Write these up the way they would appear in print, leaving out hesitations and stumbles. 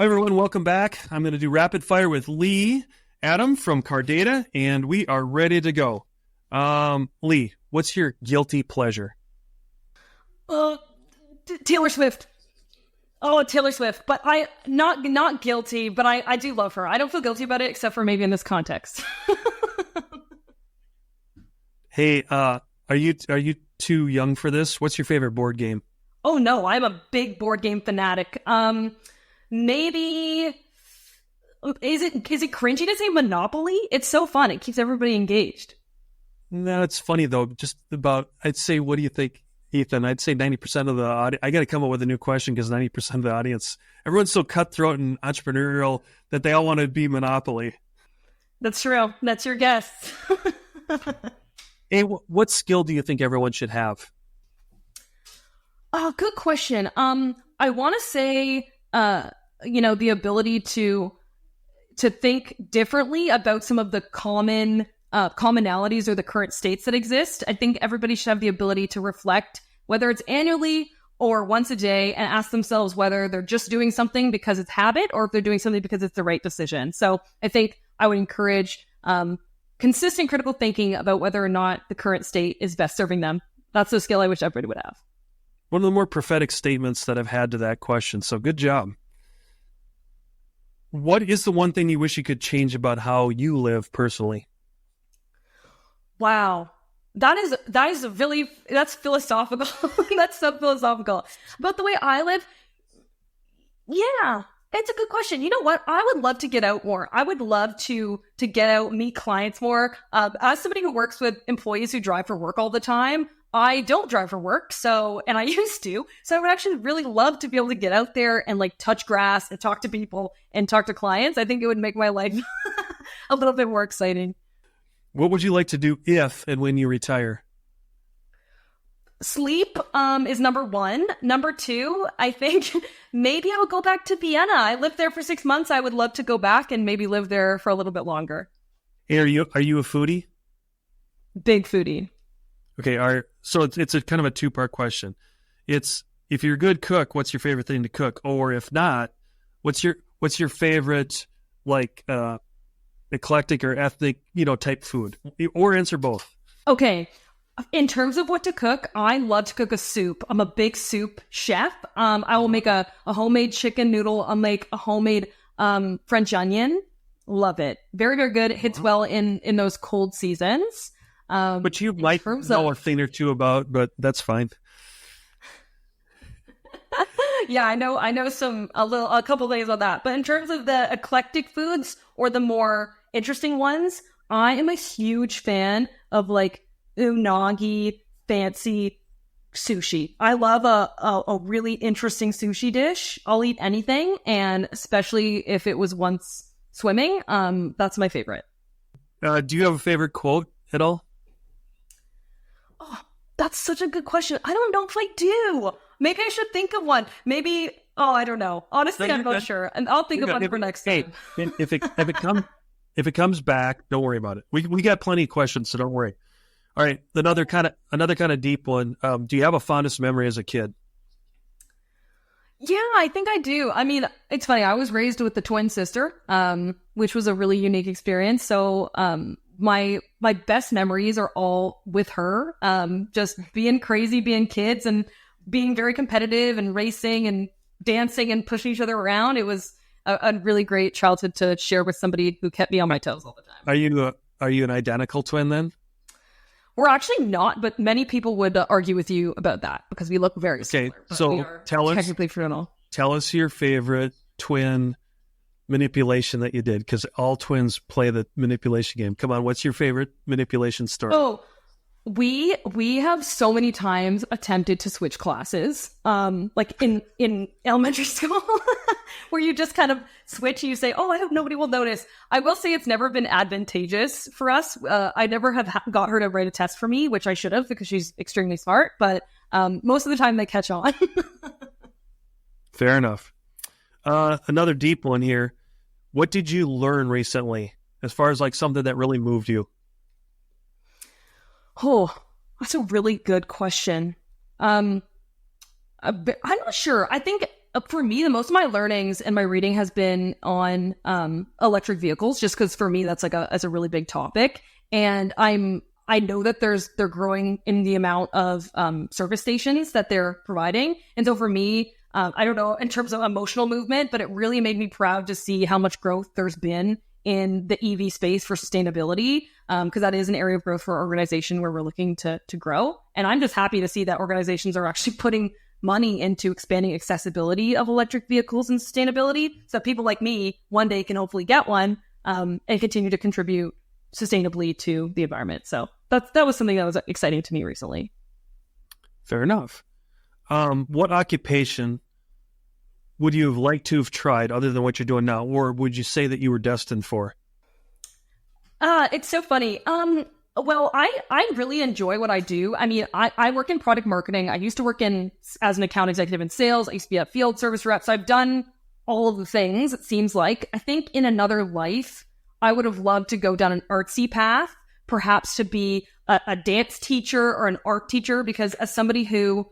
Hi, everyone. Welcome back. I'm going to do rapid fire with Lee, Adam from Car Data, and we are ready to go. Lee, what's your guilty pleasure? Taylor Swift. Oh, Taylor Swift. But not guilty, but I do love her. I don't feel guilty about it, except for maybe in this context. Hey, are you too young for this? What's your favorite board game? Oh no, I'm a big board game fanatic. Maybe is it cringy to say Monopoly? It's so fun. It keeps everybody engaged. No, it's funny though. Just about, I'd say, what do you think, Ethan? I'd say 90% of the audience. I got to come up with a new question because 90% of the audience, everyone's so cutthroat and entrepreneurial that they all want to be Monopoly. That's true. That's your guess. Hey, what skill do you think everyone should have? Oh, good question. I want to say, the ability to think differently about some of the commonalities or the current states that exist. I think everybody should have the ability to reflect, whether it's annually or once a day, and ask themselves whether they're just doing something because it's habit or if they're doing something because it's the right decision. So I think I would encourage consistent critical thinking about whether or not the current state is best serving them. That's the skill I wish everybody would have. One of the more prophetic statements that I've had to that question. So good job. What is the one thing you wish you could change about how you live personally? Wow. That's philosophical. That's so philosophical. About the way I live. Yeah, it's a good question. You know what? I would love to get out more. I would love to get out, meet clients more. As somebody who works with employees who drive for work all the time, I don't drive for work, and I used to. So I would actually really love to be able to get out there and touch grass and talk to people and talk to clients. I think it would make my life a little bit more exciting. What would you like to do if and when you retire? Sleep is number one. Number two, I think maybe I would go back to Vienna. I lived there for 6 months. I would love to go back and maybe live there for a little bit longer. Hey, are you a foodie? Big foodie. Okay, so it's a kind of a two-part question. It's, if you're a good cook, what's your favorite thing to cook? Or if not, what's your favorite eclectic or ethnic type food? Or answer both. Okay, in terms of what to cook, I love to cook a soup. I'm a big soup chef. I will make a homemade chicken noodle. I'll make a homemade French onion. Love it. Very, very good. It hits well in those cold seasons. But you might know a thing or two about, but that's fine. Yeah, I know a couple things on that. But in terms of the eclectic foods or the more interesting ones, I am a huge fan of unagi, fancy sushi. I love a really interesting sushi dish. I'll eat anything, and especially if it was once swimming, that's my favorite. Do you have a favorite quote at all? Oh, that's such a good question. I don't know if I do. Maybe I should think of one. Maybe, I don't know. Honestly, I'm not sure. And I'll think of one for next time. Hey, if it comes back, don't worry about it. We got plenty of questions, so don't worry. All right, another kind of deep one. Do you have a fondest memory as a kid? Yeah, I think I do. I mean, it's funny. I was raised with a twin sister, which was a really unique experience. So, my best memories are all with her. Just being crazy, being kids, and being very competitive and racing and dancing and pushing each other around. It was a really great childhood to share with somebody who kept me on my toes all the time. Are you an identical twin then? We're actually not, but many people would argue with you about that because we look very similar. Okay, so technically fraternal. Tell us your favorite twin manipulation that you did, because all twins play the manipulation game. Come on, what's your favorite manipulation story? Oh, we have so many times attempted to switch classes, like in elementary school, where you just kind of switch and you say, "Oh, I hope nobody will notice." I will say it's never been advantageous for us. I never have got her to write a test for me, which I should have because she's extremely smart. But most of the time they catch on. Fair enough. Another deep one here. What did you learn recently as far as something that really moved you? Oh, that's a really good question. I'm not sure. I think for me, the most of my learnings and my reading has been on electric vehicles, just because for me that's a really big topic, and I know that they're growing in the amount of service stations that they're providing, and so for me, I don't know in terms of emotional movement, but it really made me proud to see how much growth there's been in the EV space for sustainability, because that is an area of growth for our organization where we're looking to grow. And I'm just happy to see that organizations are actually putting money into expanding accessibility of electric vehicles and sustainability, so that people like me one day can hopefully get one and continue to contribute sustainably to the environment. So that was something that was exciting to me recently. Fair enough. What occupation would you have liked to have tried other than what you're doing now, or would you say that you were destined for? It's so funny. Well, I really enjoy what I do. I mean, I work in product marketing. I used to work as an account executive in sales. I used to be a field service rep. So I've done all of the things, it seems like. I think in another life, I would have loved to go down an artsy path, perhaps to be a dance teacher or an art teacher, because as somebody who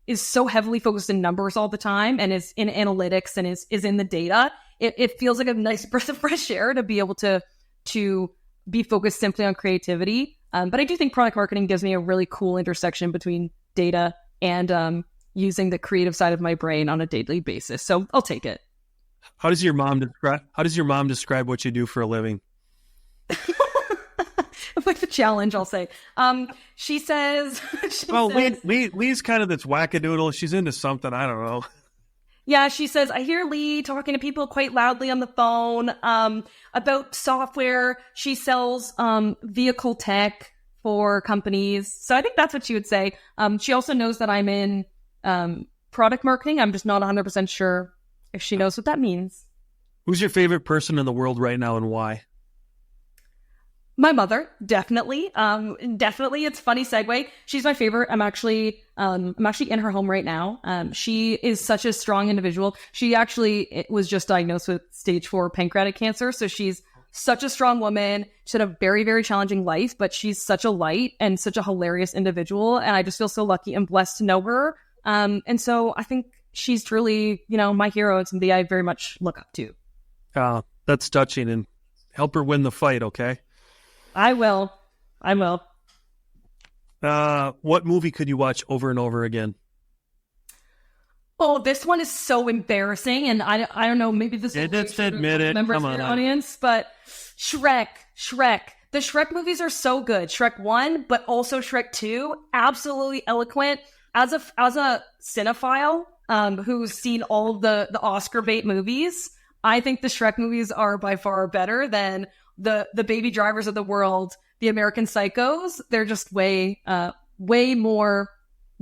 is so heavily focused in numbers all the time and is in analytics and is in the data, it feels like a nice breath of fresh air to be able to be focused simply on creativity. But I do think product marketing gives me a really cool intersection between data and using the creative side of my brain on a daily basis. So I'll take it. How does your mom describe what you do for a living? Like the challenge, I'll say. She says... Lee's kind of this wackadoodle. She's into something. I don't know. Yeah, she says, I hear Lee talking to people quite loudly on the phone about software. She sells vehicle tech for companies. So I think that's what she would say. She also knows that I'm in product marketing. I'm just not 100% sure if she knows what that means. Who's your favorite person in the world right now and why? My mother, definitely. Definitely. It's a funny segue. She's my favorite. I'm actually in her home right now. She is such a strong individual. She actually was just diagnosed with stage 4 pancreatic cancer. So she's such a strong woman. She had a very, very challenging life, but she's such a light and such a hilarious individual. And I just feel so lucky and blessed to know her. And so I think she's truly, my hero and somebody I very much look up to. That's touching, and help her win the fight. Okay. I will. What movie could you watch over and over again? Oh, this one is so embarrassing, and I don't know, maybe this is just admit it. Members Come of on. the audience, but Shrek. The Shrek movies are so good. Shrek 1, but also Shrek 2, absolutely eloquent. As a cinephile who's seen all of the Oscar bait movies, I think the Shrek movies are by far better than the Baby Drivers of the world, the American Psychos. They're just way more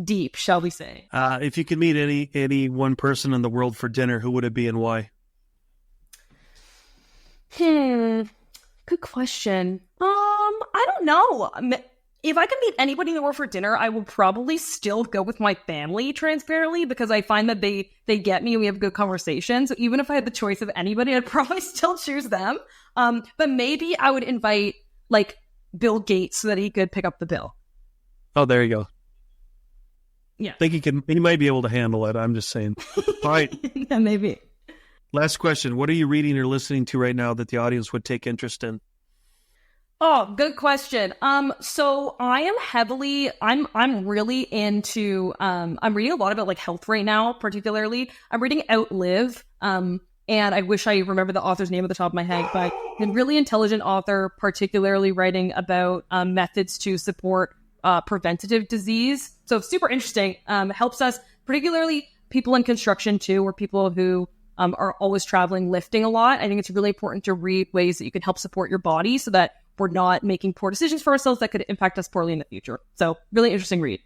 deep, shall we say. If you could meet any one person in the world for dinner, who would it be and why? Good question. I don't know. If I could meet anybody in the world for dinner, I will probably still go with my family, transparently, because I find that they get me and we have good conversations. So even if I had the choice of anybody, I'd probably still choose them. But maybe I would invite like Bill Gates so that he could pick up the bill. Oh, there you go. Yeah. I think he might be able to handle it. I'm just saying. All right. Yeah, maybe. Last question. What are you reading or listening to right now that the audience would take interest in? Oh, good question. So I am I'm really into, I'm reading a lot about like health right now, particularly. I'm reading Outlive, and I wish I remember the author's name at the top of my head, but a really intelligent author, particularly writing about methods to support preventative disease. So super interesting. Helps us, particularly people in construction too, or people who are always traveling, lifting a lot. I think it's really important to read ways that you can help support your body so that we're not making poor decisions for ourselves that could impact us poorly in the future. So really interesting read.